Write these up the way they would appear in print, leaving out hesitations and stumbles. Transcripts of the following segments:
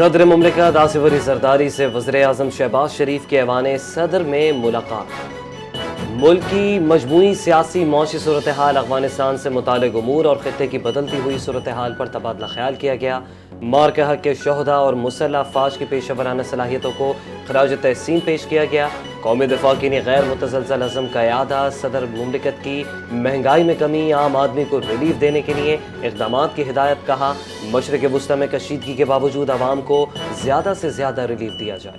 صدر مملکت آصف علی زرداری سے وزیر-اعظم شہباز شریف کے ایوان صدر میں ملاقات۔ ملک کی مجموعی سیاسی معاشی صورتحال، افغانستان سے متعلق امور اور خطے کی بدلتی ہوئی صورتحال پر تبادلہ خیال کیا گیا۔ مار کے حق کے شہداء اور مسلح افواج کی پیشہ ورانہ صلاحیتوں کو خراج تحسین پیش کیا گیا۔ قومی دفاع کے لیے غیر متزلزل عزم کا اعادہ۔ صدر مملکت کی مہنگائی میں کمی، عام آدمی کو ریلیف دینے کے لیے اقدامات کی ہدایت۔ کہا مشرق وسطی میں کشیدگی کے باوجود عوام کو زیادہ سے زیادہ ریلیف دیا جائے۔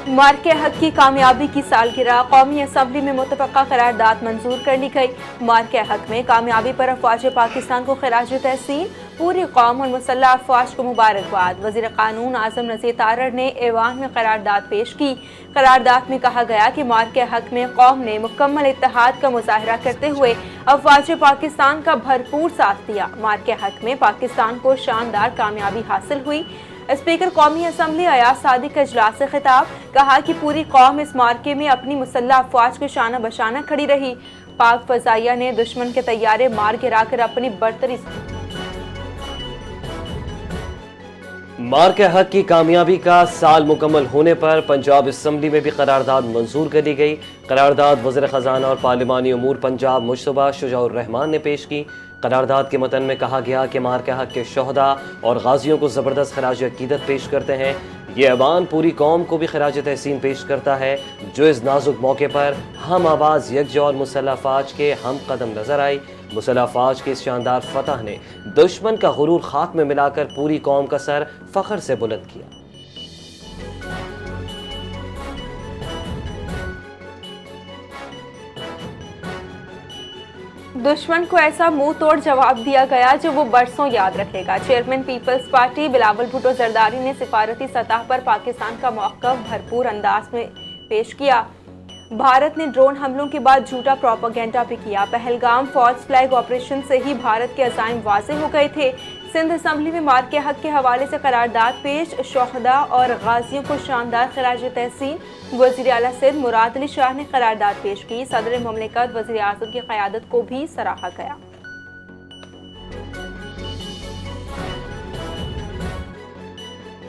مار کے حق کی کامیابی کی سالگرہ، قومی اسمبلی میں متفقہ قرارداد منظور کر لی گئی۔ مار کے حق میں کامیابی پر افواج پاکستان کو خراج تحسین، پوری قوم اور مسلح افواج کو مبارکباد۔ وزیر قانون اعظم نذیر تارڑ نے ایوان میں قرارداد پیش کی۔ قرارداد میں کہا گیا کہ مار کے حق میں قوم نے مکمل اتحاد کا مظاہرہ کرتے ہوئے افواج پاکستان کا بھرپور ساتھ دیا۔ مار کے حق میں پاکستان کو شاندار کامیابی حاصل ہوئی۔ اسپیکر قومی اسمبلی ایاز صادق کا اجلاس سے خطاب، کہا کہ پوری قوم اس معرکے میں اپنی مسلح افواج کے شانہ بشانہ کھڑی رہی۔ پاک فضائیہ نے دشمن کے طیارے مار گرا کر اپنی برتری۔ مار کے حق کی کامیابی کا سال مکمل ہونے پر پنجاب اسمبلی میں بھی قرارداد منظور کر لی گئی۔ قرارداد وزیر خزانہ اور پارلیمانی امور پنجاب مشتبہ شجاع الرحمان نے پیش کی۔ قرارداد کے متن میں کہا گیا کہ مار کے حق کے شہداء اور غازیوں کو زبردست خراج عقیدت پیش کرتے ہیں۔ یہ ایوان پوری قوم کو بھی خراج تحسین پیش کرتا ہے جو اس نازک موقع پر ہم آواز یکجا اور مسلح افواج کے ہم قدم نظر آئی۔ مسلح افواج کی اس شاندار فتح نے دشمن کا غرور خاک میں ملا کر پوری قوم کا سر فخر سے بلند کیا۔ دشمن کو ایسا منہ توڑ جواب دیا گیا جو وہ برسوں یاد رکھے گا۔ چیئرمین پیپلز پارٹی بلاول بھٹو زرداری نے سفارتی سطح پر پاکستان کا موقف بھرپور انداز میں پیش کیا۔ بھارت نے ڈرون حملوں کے بعد جھوٹا پروپیگنڈا بھی کیا۔ پہلگام فالس فلیگ آپریشن سے ہی بھارت کے عزائم واضح ہو گئے تھے۔ سندھ اسمبلی میں مار کے حق کے حوالے سے قرارداد پیش، شہداء اور غازیوں کو شاندار خراج تحسین۔ وزیر اعلیٰ سندھ مراد علی شاہ نے قرارداد پیش کی۔ صدر مملکت وزیر اعظم کی قیادت کو بھی سراہا گیا۔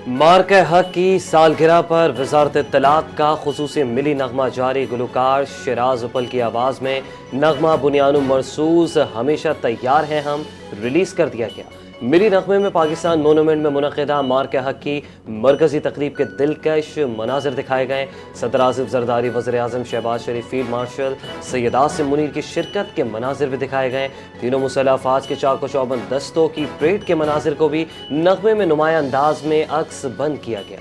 مار کے حق کی سالگرہ پر وزارت اطلاعات کا خصوصی ملی نغمہ جاری۔ گلوکار شیراز اپل کی آواز میں نغمہ بنیانو مرصوص ہمیشہ تیار ہیں ہم ریلیز کر دیا گیا۔ ملی نغمے میں پاکستان مونومنٹ میں منعقدہ مار کے حق کی مرکزی تقریب کے دلکش مناظر دکھائے گئے۔ صدر آصف زرداری، وزیر اعظم شہباز شریف، فیلڈ مارشل سید عاصم منیر کی شرکت کے مناظر بھی دکھائے گئے۔ تینوں مسلح افواج کے چاق و چوبند دستوں کی پریڈ کے مناظر کو بھی نغمے میں نمایاں انداز میں عکس بند کیا گیا۔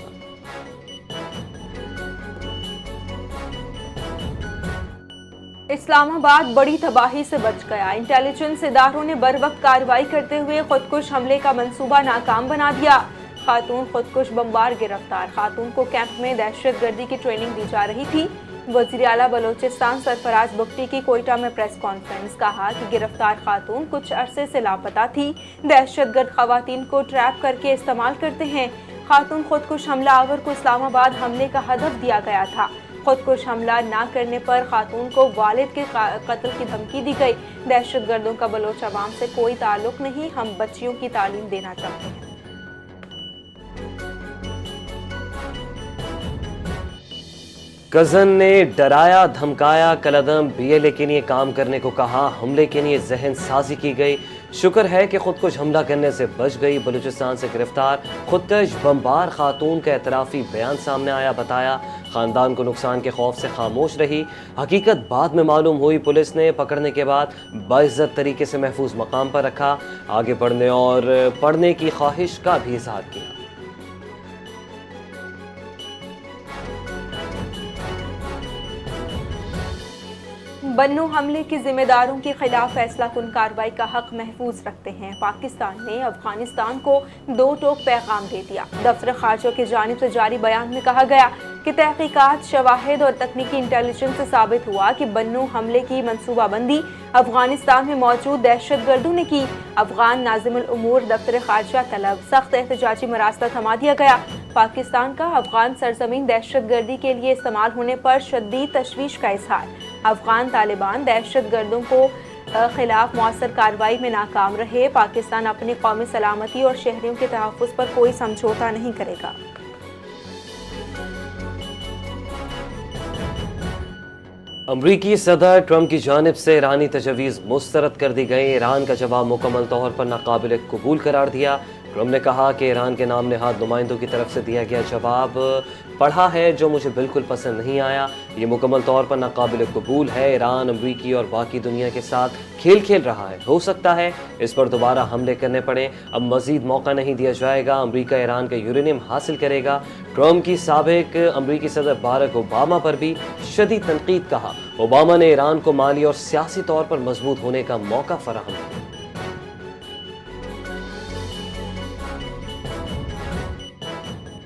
اسلام آباد بڑی تباہی سے بچ گیا۔ انٹیلیجنس اداروں نے بروقت کارروائی کرتے ہوئے خودکش حملے کا منصوبہ ناکام بنا دیا۔ خاتون خودکش بمبار گرفتار۔ خاتون کو کیمپ میں دہشت گردی کی ٹریننگ دی جا رہی تھی۔ وزیر اعلیٰ بلوچستان سرفراز بگٹی کی کوئٹہ میں پریس کانفرنس، کہا کہ گرفتار خاتون کچھ عرصے سے لاپتہ تھی۔ دہشت گرد خواتین کو ٹریپ کر کے استعمال کرتے ہیں۔ خاتون خودکش حملہ آور کو اسلام آباد حملے کا ہدف دیا گیا تھا۔ خودکش حملہ نہ کرنے پر خاتون کو والد کے قتل کی دھمکی دی گئی۔ دہشت گردوں کا بلوچ عوام سے کوئی تعلق نہیں، ہم بچیوں کی تعلیم دینا چاہتے ہیں۔ کزن نے ڈرایا دھمکایا، کالعدم بی ایل اے کے لیے کام کرنے کو کہا، حملے کے لیے ذہن سازی کی گئی۔ شکر ہے کہ خودکش حملہ کرنے سے بچ گئی۔ بلوچستان سے گرفتار خودکش بمبار خاتون کا اعترافی بیان سامنے آیا، بتایا خاندان کو نقصان کے خوف سے خاموش رہی۔ حقیقت بعد میں معلوم ہوئی، پولیس نے پکڑنے کے بعد باعزت طریقے سے محفوظ مقام پر رکھا، آگے بڑھنے اور پڑھنے کی خواہش کا بھی اظہار کیا۔ بنو حملے کے ذمہ داروں کے خلاف فیصلہ کن کارروائی کا حق محفوظ رکھتے ہیں۔ پاکستان نے افغانستان کو دو ٹوک پیغام دے دیا۔ دفتر خارجہ کی جانب سے جاری بیان میں کہا گیا کہ تحقیقات، شواہد اور تکنیکی انٹیلیجنس سے ثابت ہوا کہ بنو حملے کی منصوبہ بندی افغانستان میں موجود دہشت گردوں نے کی۔ افغان ناظم الامور دفتر خارجہ طلب سخت احتجاجی مراسلہ تھما دیا گیا۔ پاکستان کا افغان سرزمین دہشت گردی کے لیے استعمال ہونے پر شدید تشویش کا اظہار۔ افغان طالبان دہشت گردوں کو خلاف مؤثر کارروائی میں ناکام رہے، پاکستان اپنی قومی سلامتی اور شہریوں کے تحفظ پر کوئی سمجھوتا نہیں کرے گا۔ امریکی صدر ٹرمپ کی جانب سے ایرانی تجاویز مسترد کر دی گئی، ایران کا جواب مکمل طور پر ناقابل قبول قرار دیا۔ ٹرمپ نے کہا کہ ایران کے نام نہاد نمائندوں کی طرف سے دیا گیا جواب پڑھا ہے جو مجھے بالکل پسند نہیں آیا، یہ مکمل طور پر ناقابل قبول ہے۔ ایران امریکی اور باقی دنیا کے ساتھ کھیل رہا ہے، ہو سکتا ہے اس پر دوبارہ حملے کرنے پڑیں، اب مزید موقع نہیں دیا جائے گا، امریکہ ایران کا یورینیم حاصل کرے گا۔ ٹرمپ کی سابق امریکی صدر باراک اوباما پر بھی شدید تنقید کہا، اوباما نے ایران کو مالی اور سیاسی طور پر مضبوط ہونے کا موقع فراہم کیا۔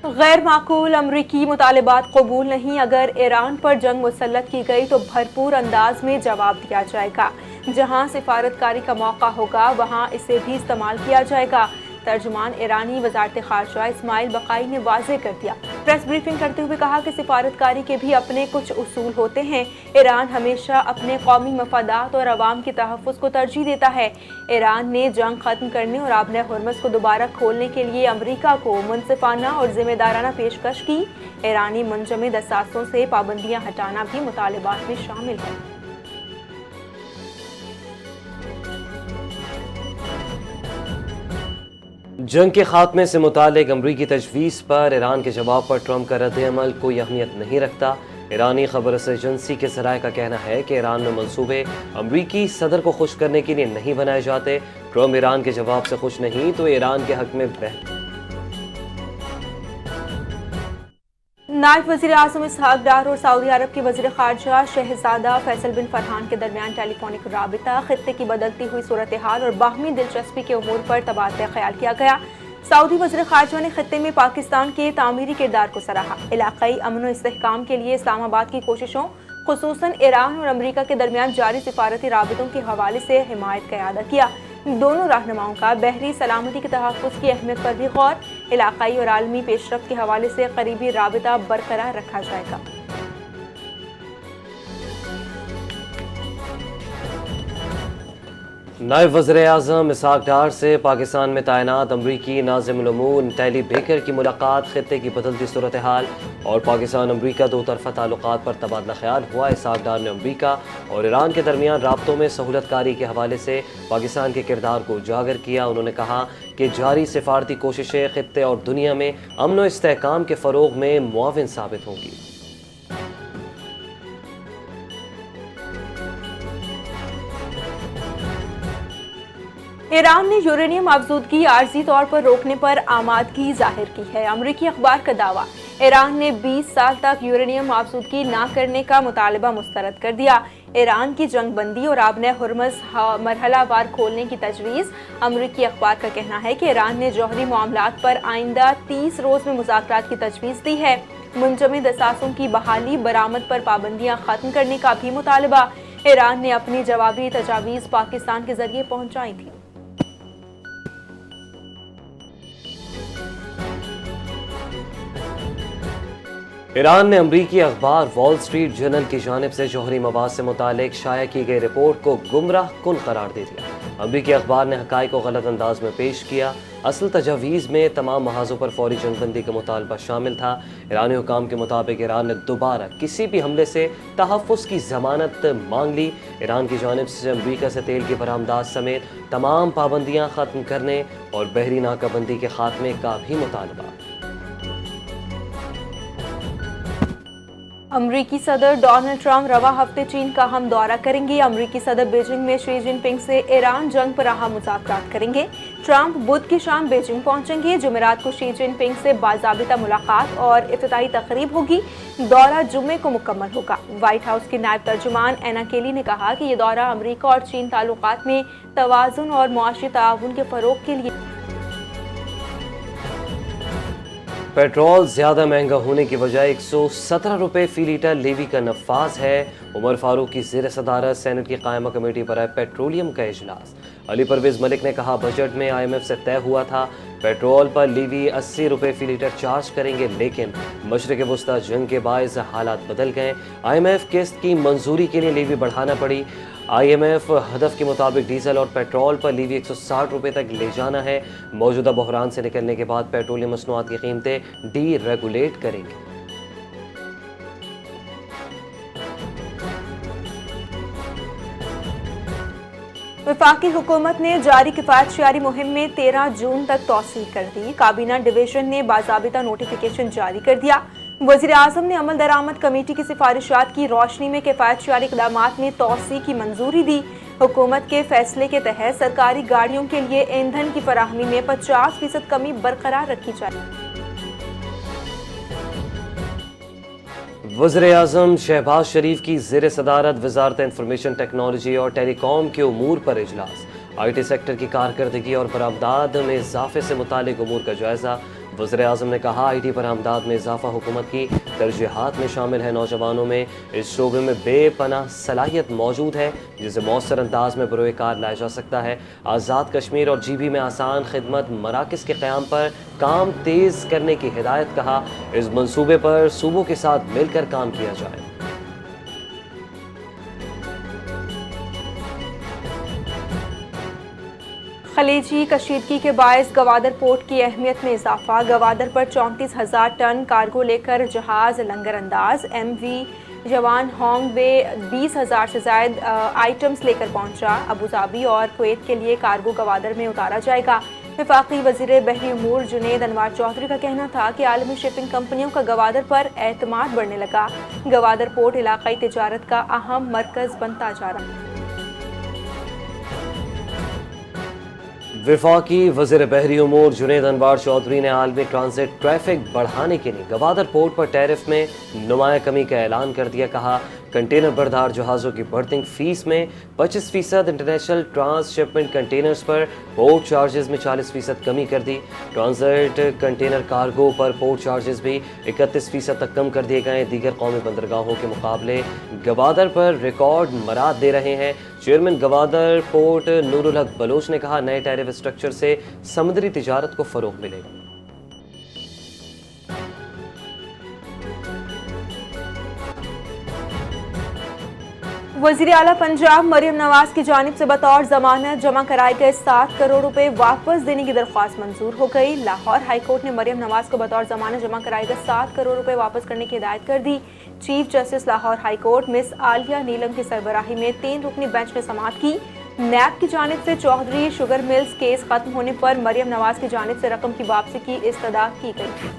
غیر معقول امریکی مطالبات قبول نہیں، اگر ایران پر جنگ مسلط کی گئی تو بھرپور انداز میں جواب دیا جائے گا، جہاں سفارتکاری کا موقع ہوگا وہاں اسے بھی استعمال کیا جائے گا۔ ترجمان ایرانی وزارت خارجہ اسماعیل بقائی نے واضح کر دیا، پریس بریفنگ کرتے ہوئے کہا کہ سفارتکاری کے بھی اپنے کچھ اصول ہوتے ہیں، ایران ہمیشہ اپنے قومی مفادات اور عوام کے تحفظ کو ترجیح دیتا ہے۔ ایران نے جنگ ختم کرنے اور آبِ ہرمز کو دوبارہ کھولنے کے لیے امریکہ کو منصفانہ اور ذمہ دارانہ پیشکش کی، ایرانی منجمد اثاثوں سے پابندیاں ہٹانا بھی مطالبات میں شامل ہے۔ جنگ کے خاتمے سے متعلق امریکی تجویز پر ایران کے جواب پر ٹرمپ کا رد عمل کوئی اہمیت نہیں رکھتا۔ ایرانی خبر رساں ایجنسی کے ذرائع کا کہنا ہے کہ ایران میں منصوبے امریکی صدر کو خوش کرنے کے لیے نہیں بنائے جاتے۔ ٹرمپ ایران کے جواب سے خوش نہیں تو ایران کے حق میں نائب وزیر اعظم اسحاق ڈار اور سعودی عرب کے وزیر خارجہ شہزادہ فیصل بن فرحان کے درمیان ٹیلی فونک رابطہ، خطے کی بدلتی ہوئی صورتحال اور باہمی دلچسپی کے امور پر تبادلہ خیال کیا گیا۔ سعودی وزیر خارجہ نے خطے میں پاکستان کے تعمیری کردار کو سراہا، علاقائی امن و استحکام کے لیے اسلام آباد کی کوششوں، خصوصاً ایران اور امریکہ کے درمیان جاری سفارتی رابطوں کے حوالے سے حمایت کا اعادہ کیا۔ دونوں رہنماؤں کا بحری سلامتی کے تحفظ کی اہمیت پر بھی غور، علاقائی اور عالمی پیش رفت کے حوالے سے قریبی رابطہ برقرار رکھا جائے گا۔ نائب وزیر اعظم اسحاق ڈار سے پاکستان میں تعینات امریکی ناظم الامور ٹیلی بیکر کی ملاقات، خطے کی بدلتی صورتحال اور پاکستان امریکہ دو طرفہ تعلقات پر تبادلہ خیال ہوا۔ اسحاق ڈار نے امریکہ اور ایران کے درمیان رابطوں میں سہولت کاری کے حوالے سے پاکستان کے کردار کو اجاگر کیا۔ انہوں نے کہا کہ جاری سفارتی کوششیں خطے اور دنیا میں امن و استحکام کے فروغ میں معاون ثابت ہوں گی۔ ایران نے یورینیم افزودگی عارضی طور پر روکنے پر آمادگی ظاہر کی ہے، امریکی اخبار کا دعویٰ، ایران نے 20 سال تک یورینیم افزودگی نہ کرنے کا مطالبہ مسترد کر دیا۔ ایران کی جنگ بندی اور آبِ ہرمز مرحلہ وار کھولنے کی تجویز، امریکی اخبار کا کہنا ہے کہ ایران نے جوہری معاملات پر آئندہ 30 روز میں مذاکرات کی تجویز دی ہے، منجمد اثاثوں کی بحالی، برآمد پر پابندیاں ختم کرنے کا بھی مطالبہ۔ ایران نے اپنی جوابی تجاویز پاکستان کے ذریعے پہنچائی تھی۔ ایران نے امریکی اخبار وال سٹریٹ جرنل کی جانب سے جوہری مواد سے متعلق شائع کی گئی رپورٹ کو گمراہ کن قرار دے دیا۔ امریکی اخبار نے حقائق کو غلط انداز میں پیش کیا، اصل تجاویز میں تمام محاذوں پر فوری جنگ بندی کا مطالبہ شامل تھا۔ ایرانی حکام کے مطابق ایران نے دوبارہ کسی بھی حملے سے تحفظ کی ضمانت مانگ لی۔ ایران کی جانب سے امریکہ سے تیل کی برآمدات سمیت تمام پابندیاں ختم کرنے اور بحری ناکہ بندی کے خاتمے کا بھی مطالبہ۔ امریکی صدر ڈونلڈ ٹرمپ رواں ہفتے چین کا ہم دورہ کریں گے۔ امریکی صدر بیجنگ میں شی جن پنگ سے ایران جنگ پر اہم مذاکرات کریں گے۔ ٹرمپ بدھ کی شام بیجنگ پہنچیں گے، جمعرات کو شی جن پنگ سے باضابطہ ملاقات اور افتتاحی تقریب ہوگی۔ دورہ جمعے کو مکمل ہوگا۔ وائٹ ہاؤس کی نائب ترجمان اینا کیلی نے کہا کہ یہ دورہ امریکہ اور چین تعلقات میں توازن اور معاشی تعاون کے فروغ کے لیے پیٹرول زیادہ مہنگا ہونے کی وجہ 117 روپے فی لیٹر لیوی کا نفاذ ہے۔ عمر فاروق کی زیر صدارت سینٹ کی قائمہ کمیٹی برائے پیٹرولیم کا اجلاس۔ علی پرویز ملک نے کہا بجٹ میں IMF سے طے ہوا تھا پیٹرول پر لیوی 80 روپے فی لیٹر چارج کریں گے، لیکن مشرق وسطی جنگ کے باعث حالات بدل گئے۔ IMF قسط کی منظوری کے لیے لیوی بڑھانا پڑی۔ IMF ہدف کے مطابق ڈیزل اور پیٹرول پر لیوی 160 روپے تک لے جانا ہے۔ موجودہ بحران سے نکلنے کے بعد پیٹرولیم مصنوعات کی قیمتیں ڈی ریگولیٹ کریں گے۔ وفاقی حکومت نے جاری کفایت شعاری مہم میں 13 جون تک توسیع کر دی۔ کابینہ ڈویژن نے باضابطہ نوٹیفیکیشن جاری کر دیا۔ وزیر اعظم نے عمل درآمد کمیٹی کی سفارشات کی روشنی میں کفایت شعاری اقدامات میں توسیع کی منظوری دی۔ حکومت کے فیصلے کے تحت سرکاری گاڑیوں کے لیے ایندھن کی فراہمی میں 50% کمی برقرار رکھی جائے گی۔ وزیر اعظم شہباز شریف کی زیر صدارت وزارت انفارمیشن ٹیکنالوجی اور ٹیلی کام کے امور پر اجلاس۔ IT سیکٹر کی کارکردگی اور برآمدات میں اضافے سے متعلق امور کا جائزہ۔ وزیر اعظم نے کہا IT برآمدات میں اضافہ حکومت کی ترجیحات میں شامل ہے۔ نوجوانوں میں اس شعبے میں بے پناہ صلاحیت موجود ہے جسے مؤثر انداز میں بروئے کار لایا جا سکتا ہے۔ آزاد کشمیر اور GB میں آسان خدمت مراکز کے قیام پر کام تیز کرنے کی ہدایت۔ کہا اس منصوبے پر صوبوں کے ساتھ مل کر کام کیا جائے۔ خلیجی کشیدگی کے باعث گوادر پورٹ کی اہمیت میں اضافہ۔ گوادر پر 34,000 ٹن کارگو لے کر جہاز لنگر انداز MV جوان ہانگ وے 20,000 سے زائد آئٹمز لے کر پہنچا۔ ابوظہبی اور کویت کے لیے کارگو گوادر میں اتارا جائے گا۔ وفاقی وزیر بحری امور جنید انوار چودھری کا کہنا تھا کہ عالمی شپنگ کمپنیوں کا گوادر پر اعتماد بڑھنے لگا۔ گوادر پورٹ علاقائی تجارت کا اہم مرکز بنتا جا رہا ہے۔ وفاقی وزیر بحری امور جنید انوار چودھری نے عالمی ٹرانزٹ ٹریفک بڑھانے کے لیے گوادر پورٹ پر ٹیرف میں نمایاں کمی کا اعلان کر دیا۔ کہا کنٹینر بردار جہازوں کی برتنگ فیس میں 25%، انٹرنیشنل ٹرانس شپمنٹ کنٹینرز پر پورٹ چارجز میں 40% کمی کر دی۔ ٹرانزٹ کنٹینر کارگو پر پورٹ چارجز بھی 31% تک کم کر دیے گئے۔ دیگر قومی بندرگاہوں کے مقابلے گوادر پر ریکارڈ مراد دے رہے ہیں۔ چیئرمین گوادر پورٹ نور الحق بلوچ نے کہا نئے ٹیرف اسٹرکچر سے سمندری تجارت کو فروغ ملے گا۔ وزیر اعلیٰ پنجاب مریم نواز کی جانب سے بطور ضمانت جمع کرائے گئے 7 کروڑ روپے واپس دینے کی درخواست منظور ہو گئی۔ لاہور ہائی کورٹ نے مریم نواز کو بطور ضمانت جمع کرائے گئے 7 کروڑ روپے واپس کرنے کی ہدایت کر دی۔ Chief justice Lahore high court Miss Aliya Neelam کی سربراہی میں 3 رکنی بینچ نے سماعت کی۔ نیب کی جانب سے چودھری شوگر ملز کیس ختم ہونے پر مریم نواز کی جانب سے رقم کی واپسی کی استدعا کی گئی۔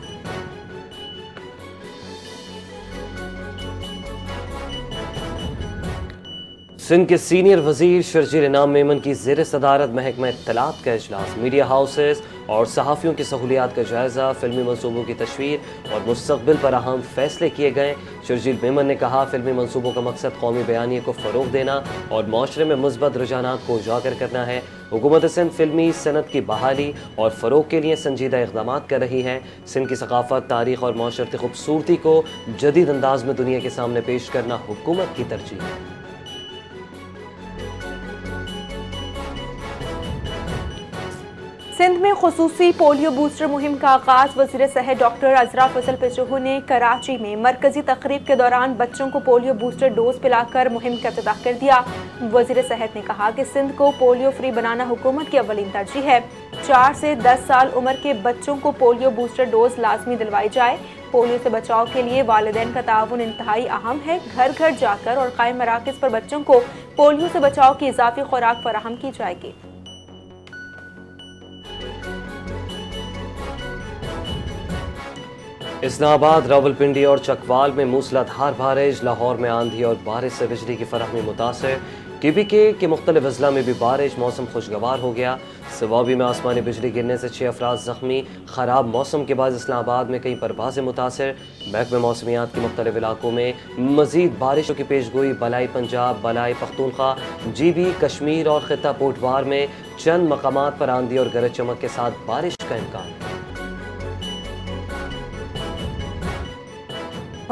سندھ کے سینئر وزیر شرجیل انعام میمن کی زیر صدارت محکمہ اطلاعات کا اجلاس۔ میڈیا ہاؤسز اور صحافیوں کی سہولیات کا جائزہ، فلمی منصوبوں کی تشہیر اور مستقبل پر اہم فیصلے کیے گئے۔ شرجیل میمن نے کہا فلمی منصوبوں کا مقصد قومی بیانیے کو فروغ دینا اور معاشرے میں مثبت رجحانات کو اجاگر کرنا ہے۔ حکومت سندھ فلمی صنعت کی بحالی اور فروغ کے لیے سنجیدہ اقدامات کر رہی ہے۔ سندھ کی ثقافت، تاریخ اور معاشرتی خوبصورتی کو جدید انداز میں دنیا کے سامنے پیش کرنا حکومت کی ترجیح ہے۔ سندھ میں خصوصی پولیو بوسٹر مہم کا آغاز۔ وزیر صحت ڈاکٹر عذرا فضل پچہو نے کراچی میں مرکزی تقریب کے دوران بچوں کو پولیو بوسٹر ڈوز پلا کر مہم کا افتتاح کر دیا۔ وزیر صحت نے کہا کہ سندھ کو پولیو فری بنانا حکومت کی اولین ترجیح ہے۔ 4 سے 10 سال عمر کے بچوں کو پولیو بوسٹر ڈوز لازمی دلوائی جائے۔ پولیو سے بچاؤ کے لیے والدین کا تعاون انتہائی اہم ہے۔ گھر گھر جا کر اور قائم مراکز پر بچوں کو پولیو سے بچاؤ کی اضافی خوراک فراہم کی جائے گی۔ اسلام آباد، راولپنڈی اور چکوال میں موسلا دھار بارش۔ لاہور میں آندھی اور بارش سے بجلی کی فراہمی متاثر۔ KPK کے مختلف اضلاع میں بھی بارش، موسم خوشگوار ہو گیا۔ سوابی میں آسمانی بجلی گرنے سے 6 افراد زخمی۔ خراب موسم کے بعد اسلام آباد میں کئی پروازیں متاثر۔ محکمہ موسمیات کے مختلف علاقوں میں مزید بارشوں کی پیشگوئی۔ بالائی پنجاب، بالائی پختونخوا، GB کشمیر اور خطہ پوٹوار میں چند مقامات پر آندھی اور گرج چمک کے ساتھ بارش کا امکان ہے۔